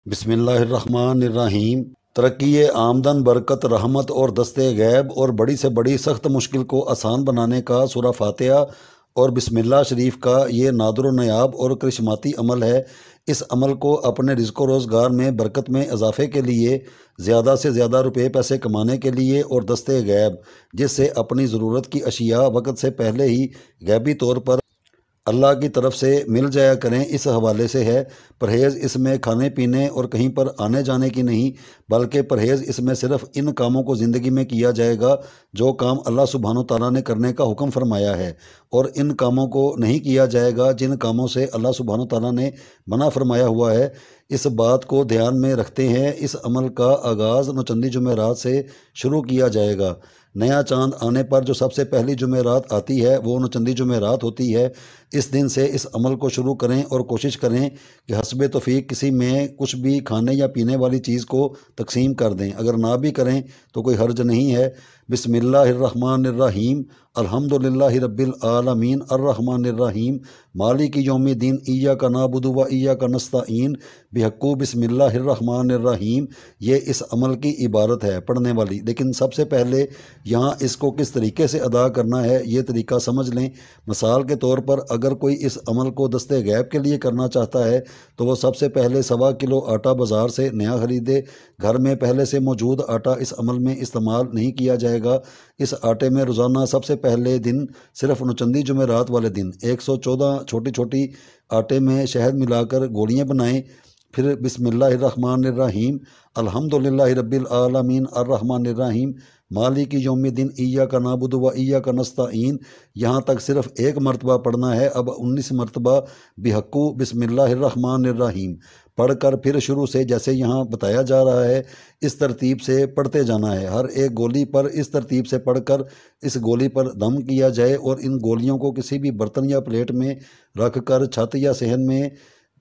بسم اللہ الرحمن الرحیم۔ ترقی آمدن، برکت، رحمت اور دست غیب اور بڑی سے بڑی سخت مشکل کو آسان بنانے کا سورہ فاتحہ اور بسم اللہ شریف کا یہ نادر و نیاب اور کرشماتی عمل ہے۔ اس عمل کو اپنے رزق و روزگار میں برکت میں اضافے کے لیے، زیادہ سے زیادہ روپے پیسے کمانے کے لیے اور دست غیب جس سے اپنی ضرورت کی اشیاء وقت سے پہلے ہی غیبی طور پر اللہ کی طرف سے مل جایا کریں، اس حوالے سے ہے۔ پرہیز اس میں کھانے پینے اور کہیں پر آنے جانے کی نہیں، بلکہ پرہیز اس میں صرف ان کاموں کو زندگی میں کیا جائے گا جو کام اللہ سبحانہ تعالیٰ نے کرنے کا حکم فرمایا ہے، اور ان کاموں کو نہیں کیا جائے گا جن کاموں سے اللہ سبحانہ تعالیٰ نے منع فرمایا ہوا ہے۔ اس بات کو دھیان میں رکھتے ہیں اس عمل کا آغاز نوچندی جمعرات سے شروع کیا جائے گا۔ نیا چاند آنے پر جو سب سے پہلی جمعرات آتی ہے وہ نوچندی جمعرات ہوتی ہے۔ اس دن سے اس عمل کو شروع کریں اور کوشش کریں کہ حسب توفیق کسی میں کچھ بھی کھانے یا پینے والی چیز کو تقسیم کر دیں۔ اگر نہ بھی کریں تو کوئی حرج نہیں ہے۔ بسم اللہ الرحمن الرحیم، الحمدللہ رب العالمین، الرحمن الرحیم، مالک یوم الدین، ایاک نعبد و ایاک نستعین، بحق بسم اللہ الرحمن الرحیم۔ یہ اس عمل کی عبارت ہے پڑھنے والی، لیکن سب سے پہلے یہاں اس کو کس طریقے سے ادا کرنا ہے یہ طریقہ سمجھ لیں۔ مثال کے طور پر اگر کوئی اس عمل کو دست غیب کے لیے کرنا چاہتا ہے تو وہ سب سے پہلے 1.25 کلو آٹا بازار سے نیا خریدے۔ گھر میں پہلے سے موجود آٹا اس عمل میں استعمال نہیں کیا جائے گا۔ اس آٹے میں روزانہ سب سے پہلے دن صرف نوچندی جمعرات والے دن 114 چھوٹی چھوٹی آٹے میں شہد ملا کر گولیاں بنائیں۔ پھر بسم اللہ الرحمن الرحیم، الحمدللہ رب العالمین، الرحمن الرحیم، مالک یوم الدین، ایاک نعبد و ایاک نستعین، یہاں تک صرف ایک مرتبہ پڑھنا ہے۔ اب 19 مرتبہ بحق بسم اللہ الرحمن الرحیم پڑھ کر پھر شروع سے جیسے یہاں بتایا جا رہا ہے اس ترتیب سے پڑھتے جانا ہے۔ ہر ایک گولی پر اس ترتیب سے پڑھ کر اس گولی پر دم کیا جائے اور ان گولیوں کو کسی بھی برتن یا پلیٹ میں رکھ کر چھت یا صحن میں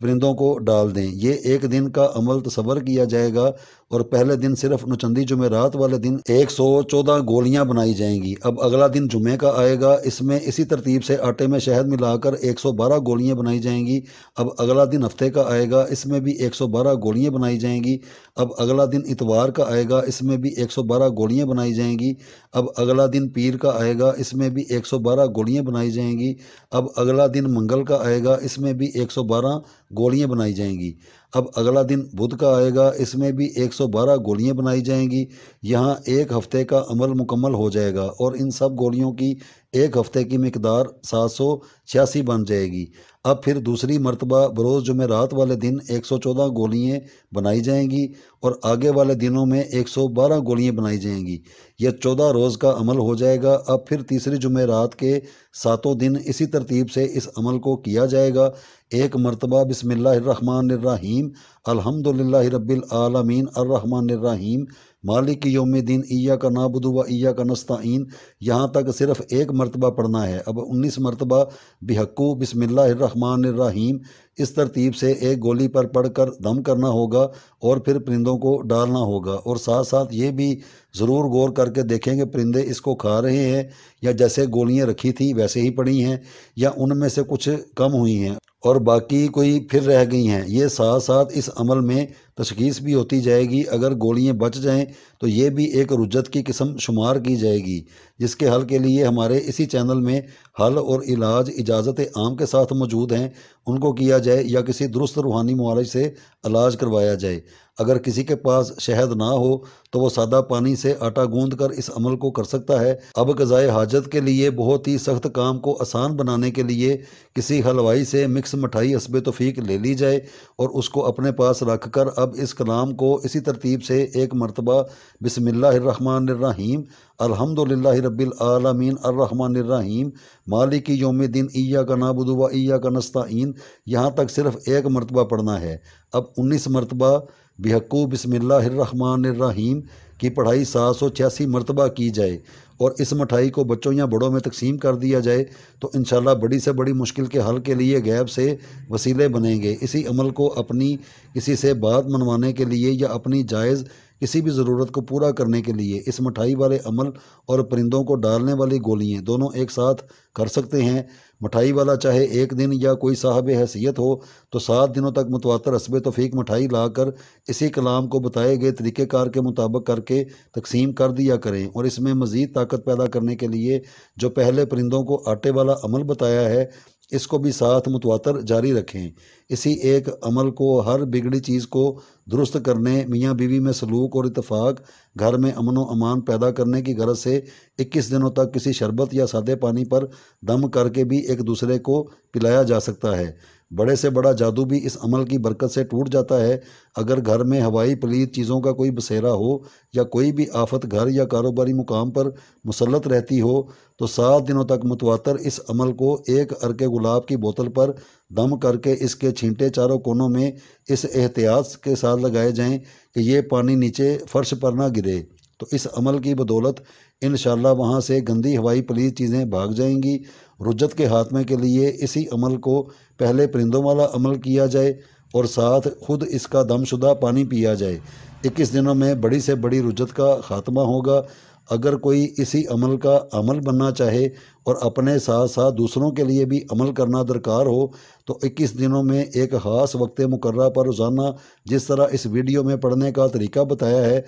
پرندوں کو ڈال دیں۔ یہ ایک دن کا عمل تصور کیا جائے گا اور پہلے دن صرف نوچندی جمعرات والے دن 114 گولیاں بنائی جائیں گی۔ اب اگلا دن جمعے کا آئے گا، اس میں اسی ترتیب سے آٹے میں شہد ملا کر 112 گولیاں بنائی جائیں گی۔ اب اگلا دن ہفتے کا آئے گا، اس میں بھی 112 گولیاں بنائی جائیں گی۔ اب اگلا دن اتوار کا آئے گا، اس میں بھی 112 گولیاں بنائی جائیں گی۔ اب اگلا دن پیر کا آئے گا، اس میں بھی 112 گولیاں بنائی جائیں گی۔ اب اگلا دن منگل کا آئے گا، اس میں بھی 112 گولیاں بنائی جائیں گی۔ اب اگلا دن بدھ کا آئے گا، اس میں بھی 112 گولیاں بنائی جائیں گی۔ یہاں ایک ہفتے کا عمل مکمل ہو جائے گا اور ان سب گولیوں کی ایک ہفتے کی مقدار 786 بن جائے گی۔ اب پھر دوسری مرتبہ بروز جمعرات والے دن 114 گولیاں بنائی جائیں گی اور آگے والے دنوں میں 112 گولیاں بنائی جائیں گی۔ یہ 14 روز کا عمل ہو جائے گا۔ اب پھر تیسری جمعرات کے 7 دن اسی ترتیب سے اس عمل کو کیا جائے گا۔ ایک مرتبہ بسم اللہ الرحمن الرحیم، الحمدللہ رب العالمین، الرحمن الرحیم، مالک یوم الدین، ایاک نعبد و ایاک نستعین، یہاں تک صرف ایک مرتبہ پڑھنا ہے۔ اب 19 مرتبہ بحق بسم اللہ الرحمن الرحیم اس ترتیب سے ایک گولی پر پڑھ کر دم کرنا ہوگا اور پھر پرندوں کو ڈالنا ہوگا، اور ساتھ ساتھ یہ بھی ضرور غور کر کے دیکھیں کہ پرندے اس کو کھا رہے ہیں یا جیسے گولیاں رکھی تھیں ویسے ہی پڑی ہیں یا ان میں سے کچھ کم ہوئی ہیں اور باقی کوئی پھر رہ گئی ہیں۔ یہ ساتھ ساتھ اس عمل میں تشخیص بھی ہوتی جائے گی۔ اگر گولیاں بچ جائیں تو یہ بھی ایک رجت کی قسم شمار کی جائے گی، جس کے حل کے لیے ہمارے اسی چینل میں حل اور علاج اجازت عام کے ساتھ موجود ہیں، ان کو کیا جائے یا کسی درست روحانی معالج سے علاج کروایا جائے۔ اگر کسی کے پاس شہد نہ ہو تو وہ سادہ پانی سے آٹا گوندھ کر اس عمل کو کر سکتا ہے۔ اب قضائے حاجت کے لیے بہت ہی سخت کام کو آسان بنانے کے لیے کسی حلوائی سے مکس مٹھائی حسب توفیق لے لی جائے اور اس کو اپنے پاس رکھ کر اب اس کلام کو اسی ترتیب سے ایک مرتبہ بسم اللہ الرحمن الرحیم، الحمدللہ رب العالمین، الرحمن الرحیم، مالک یوم الدین، ایاک نعبد و ایاک نستعین، یہاں تک صرف ایک مرتبہ پڑھنا ہے۔ اب 19 مرتبہ بحق بسم اللہ الرحمن الرحیم کی پڑھائی 786 مرتبہ کی جائے اور اس مٹھائی کو بچوں یا بڑوں میں تقسیم کر دیا جائے تو انشاءاللہ بڑی سے بڑی مشکل کے حل کے لیے غیب سے وسیلے بنیں گے۔ اسی عمل کو اپنی کسی سے بات منوانے کے لیے یا اپنی جائز کسی بھی ضرورت کو پورا کرنے کے لیے اس مٹھائی والے عمل اور پرندوں کو ڈالنے والی گولیاں دونوں ایک ساتھ کر سکتے ہیں۔ مٹھائی والا چاہے ایک دن یا کوئی صاحب حیثیت ہو تو 7 دنوں تک متواتر حسب توفیق مٹھائی لا کر اسی کلام کو بتائے گئے طریقہ کار کے مطابق کر کے تقسیم کر دیا کریں، اور اس میں مزید طاقت پیدا کرنے کے لیے جو پہلے پرندوں کو آٹے والا عمل بتایا ہے اس کو بھی ساتھ متواتر جاری رکھیں۔ اسی ایک عمل کو ہر بگڑی چیز کو درست کرنے، میاں بیوی میں سلوک اور اتفاق، گھر میں امن و امان پیدا کرنے کی غرض سے 21 دنوں تک کسی شربت یا سادے پانی پر دم کر کے بھی ایک دوسرے کو پلایا جا سکتا ہے۔ بڑے سے بڑا جادو بھی اس عمل کی برکت سے ٹوٹ جاتا ہے۔ اگر گھر میں ہوائی پلید چیزوں کا کوئی بسیرا ہو یا کوئی بھی آفت گھر یا کاروباری مقام پر مسلط رہتی ہو تو 7 دنوں تک متواتر اس عمل کو ایک عرق گلاب کی بوتل پر دم کر کے اس کے چھینٹے چاروں کونوں میں اس احتیاط کے ساتھ لگائے جائیں کہ یہ پانی نیچے فرش پر نہ گرے، تو اس عمل کی بدولت انشاءاللہ وہاں سے گندی ہوائی پلید چیزیں بھاگ جائیں گی۔ رجت کے خاتمے کے لیے اسی عمل کو پہلے پرندوں والا عمل کیا جائے اور ساتھ خود اس کا دم شدہ پانی پیا جائے۔ 21 دنوں میں بڑی سے بڑی رجت کا خاتمہ ہوگا۔ اگر کوئی اسی عمل کا عمل بننا چاہے اور اپنے ساتھ ساتھ دوسروں کے لیے بھی عمل کرنا درکار ہو تو 21 دنوں میں ایک خاص وقت مقررہ پر روزانہ جس طرح اس ویڈیو میں پڑھنے کا طریقہ بتایا ہے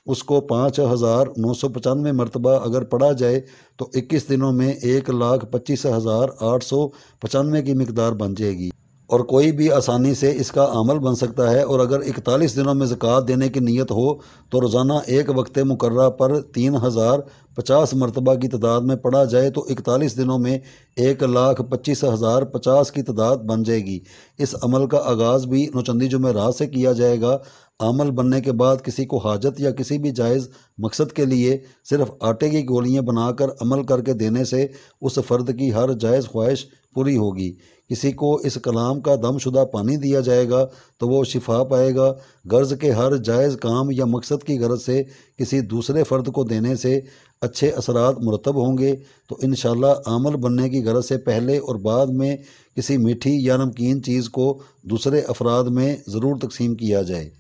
اس کو 5995 مرتبہ اگر پڑھا جائے تو 21 دنوں میں 1,25,895 کی مقدار بن جائے گی، اور کوئی بھی آسانی سے اس کا عمل بن سکتا ہے۔ اور اگر 41 دنوں میں زکوٰۃ دینے کی نیت ہو تو روزانہ ایک وقت مقررہ پر 3050 مرتبہ کی تعداد میں پڑھا جائے تو 41 دنوں میں 1,25,050 کی تعداد بن جائے گی۔ اس عمل کا آغاز بھی نوچندی جمعرات سے کیا جائے گا۔ عمل بننے کے بعد کسی کو حاجت یا کسی بھی جائز مقصد کے لیے صرف آٹے کی گولیاں بنا کر عمل کر کے دینے سے اس فرد کی ہر جائز خواہش پوری ہوگی۔ کسی کو اس کلام کا دم شدہ پانی دیا جائے گا تو وہ شفا پائے گا۔ غرض کے ہر جائز کام یا مقصد کی غرض سے کسی دوسرے فرد کو دینے سے اچھے اثرات مرتب ہوں گے۔ تو انشاءاللہ عمل بننے کی غرض سے پہلے اور بعد میں کسی میٹھی یا نمکین چیز کو دوسرے افراد میں ضرور تقسیم کیا جائے۔